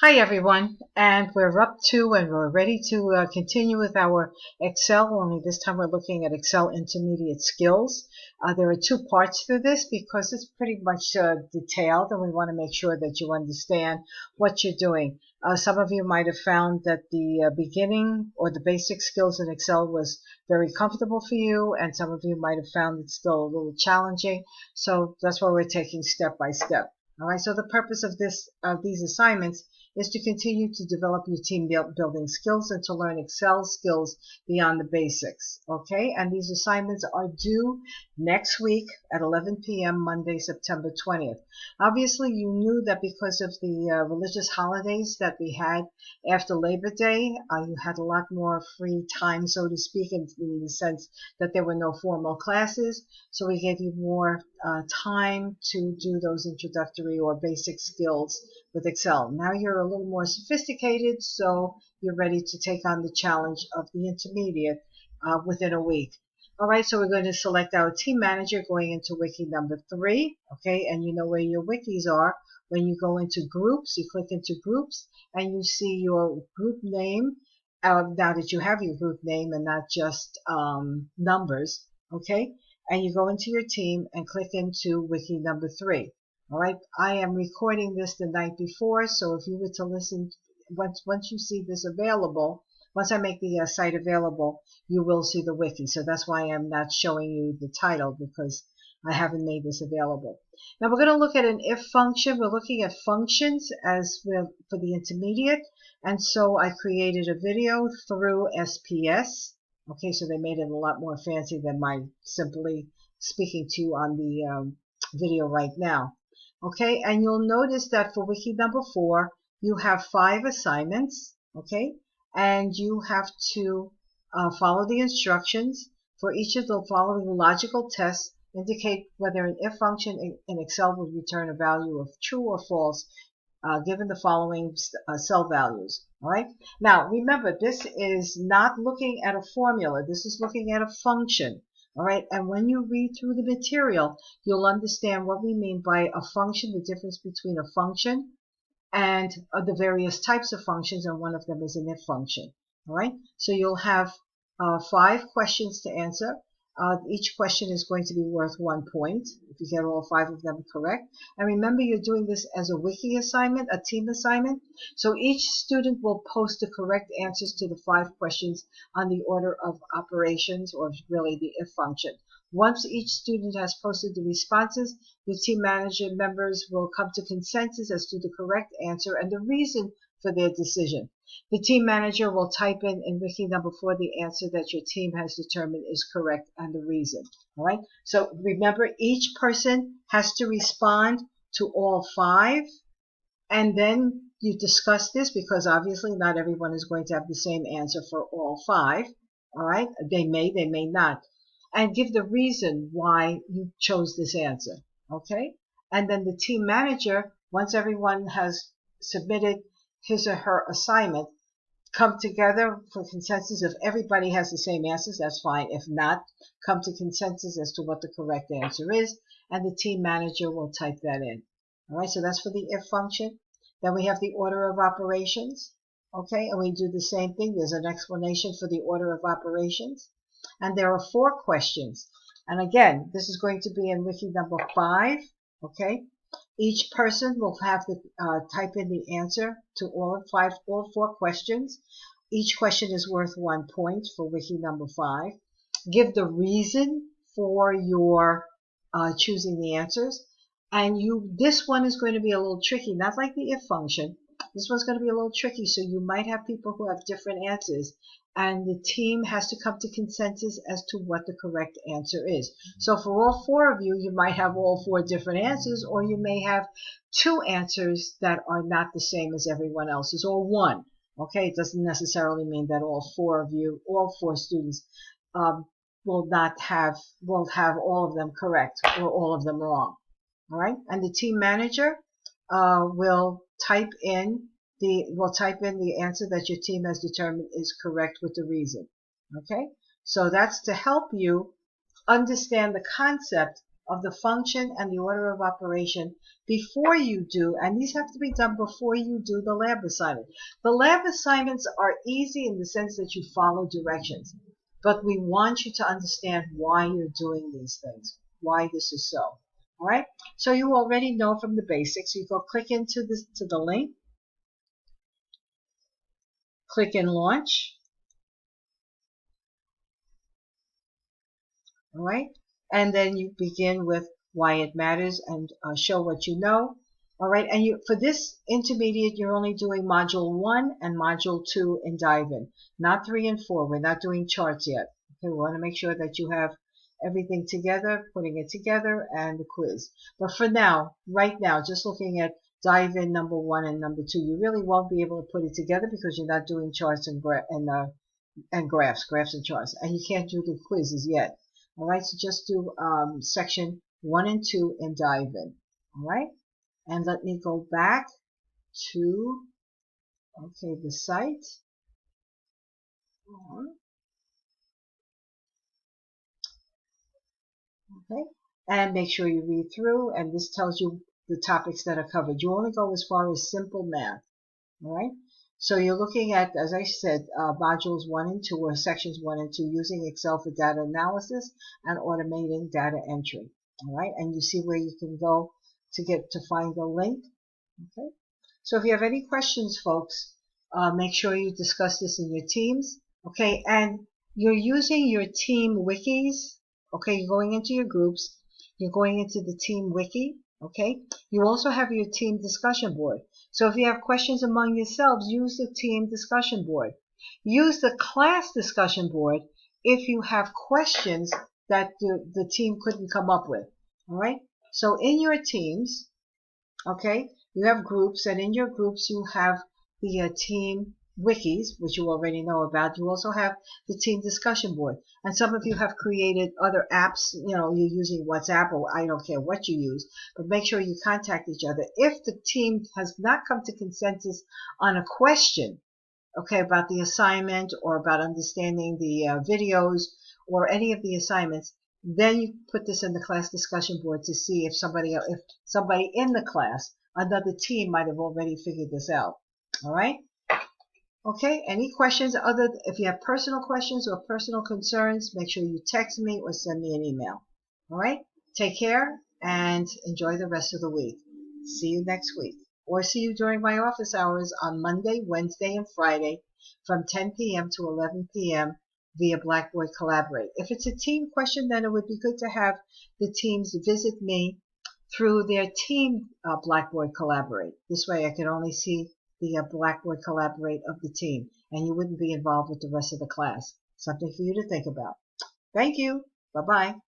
Hi everyone, and we're ready to continue with our Excel, only this time we're looking at Excel Intermediate Skills. There are two parts to this because it's pretty much detailed, and we want to make sure that you understand what you're doing. Some of you might have found that the beginning or the basic skills in Excel was very comfortable for you, and some of you might have found it still a little challenging, so that's why we're taking step by step. All right, so the purpose of these assignments is to continue to develop your team building skills and to learn Excel skills beyond the basics. Okay, and these assignments are due next week at 11 p.m. Monday, September 20th. Obviously, you knew that because of the religious holidays that we had after Labor Day, you had a lot more free time, so to speak, in the sense that there were no formal classes. So we gave you more time to do those introductory or basic skills with Excel. Now you're a little more sophisticated, so you're ready to take on the challenge of the intermediate within a week. All right, so we're going to select our team manager going into wiki number 3, okay, and you know where your wikis are. When you go into groups, you click into groups, and you see your group name, now that you have your group name and not just numbers, okay, and you go into your team and click into wiki number 3. All right, I am recording this the night before, so if you were to listen, once you see this available, once I make the site available, you will see the wiki. So that's why I'm not showing you the title, because I haven't made this available. Now we're going to look at an if function. We're looking at functions as for the intermediate, and so I created a video through SPS. Okay, so they made it a lot more fancy than my simply speaking to you on the video right now. Okay, and you'll notice that for wiki number 4, you have 5 assignments, okay, and you have to follow the instructions. For each of the following logical tests, indicate whether an if function in Excel would return a value of true or false, given the following cell values. All right. Now, remember, this is not looking at a formula. This is looking at a function. All right, and when you read through the material, you'll understand what we mean by a function, the difference between a function and the various types of functions, and one of them is an if function. All right, so you'll have 5 questions to answer. Each question is going to be worth 1 point if you get all 5 of them correct. And remember, you're doing this as a wiki assignment, a team assignment. So each student will post the correct answers to the 5 questions on the order of operations, or really the if function. Once each student has posted the responses, the team manager members will come to consensus as to the correct answer and the reason for their decision. The team manager will type in wiki number 4 the answer that your team has determined is correct and the reason. All right. So remember, each person has to respond to all 5, and then you discuss this, because obviously not everyone is going to have the same answer for all 5. All right. They may not. And give the reason why you chose this answer. Okay. And then the team manager, once everyone has submitted his or her assignment, come together for consensus. If everybody has the same answers, that's fine. If not, come to consensus as to what the correct answer is, and the team manager will type that in. All right, so that's for the if function. Then we have the order of operations. Okay, and we do the same thing. There's an explanation for the order of operations. And there are 4 questions. And again, this is going to be in wiki number 5. Okay, each person will have to type in the answer to all 4 questions. Each question is worth 1 point for wiki number 5. Give the reason for your choosing the answers. And this one is going to be a little tricky, not like the if function. This one's going to be a little tricky, so you might have people who have different answers, and the team has to come to consensus as to what the correct answer is. So for all 4 of you, you might have all 4 different answers, or you may have 2 answers that are not the same as everyone else's, or 1. Okay, it doesn't necessarily mean that all 4 of you, all 4 students, will have all of them correct or all of them wrong. All right, and the team manager will type in the answer that your team has determined is correct with the reason. Okay, so that's to help you understand the concept of the function and the order of operation before you do, and these have to be done before you do the lab assignment. The lab assignments are easy in the sense that you follow directions, but we want you to understand why you're doing these things, why this is so. All right, so you already know from the basics. You go click into this to the link, click in launch. All right, and then you begin with why it matters and show what you know. All right, and you, for this intermediate, you're only doing module 1 and module 2 in Dive-In, not 3 and 4. We're not doing charts yet. Okay, we want to make sure that you have everything together, putting it together, and the quiz. But for now, right now, just looking at Dive-In number 1 and number 2, you really won't be able to put it together because you're not doing charts and graphs and charts, and you can't do the quizzes yet. All right, so just do section 1 and 2 and Dive-In. All right, and let me go back to the site. Okay, and make sure you read through, and this tells you the topics that are covered. You only go as far as simple math. All right, so you're looking at, as I said, modules 1 and 2, or sections 1 and 2, using Excel for data analysis and automating data entry. All right, and you see where you can go to find the link. Okay, so if you have any questions, folks, make sure you discuss this in your teams. Okay, and you're using your team wikis. Okay, you're going into your groups. You're going into the team wiki. Okay, you also have your team discussion board. So if you have questions among yourselves, use the team discussion board. Use the class discussion board if you have questions that the team couldn't come up with. All right, so in your teams, okay, you have groups, and in your groups you have the team wikis, which you already know about. You also have the team discussion board, and some of you have created other apps. You know, you're using WhatsApp, or I don't care what you use, but make sure you contact each other. If the team has not come to consensus on a question, okay, about the assignment or about understanding the videos or any of the assignments, then you put this in the class discussion board to see if somebody in the class, another team, might have already figured this out. All right. Okay, any questions if you have personal questions or personal concerns, make sure you text me or send me an email. All right, take care and enjoy the rest of the week. See you next week, or see you during my office hours on Monday, Wednesday, and Friday from 10 p.m. to 11 p.m. via Blackboard Collaborate. If it's a team question, then it would be good to have the teams visit me through their team Blackboard Collaborate. This way I can only see the Blackboard Collaborate of the team, and you wouldn't be involved with the rest of the class. Something for you to think about. Thank you. Bye-bye.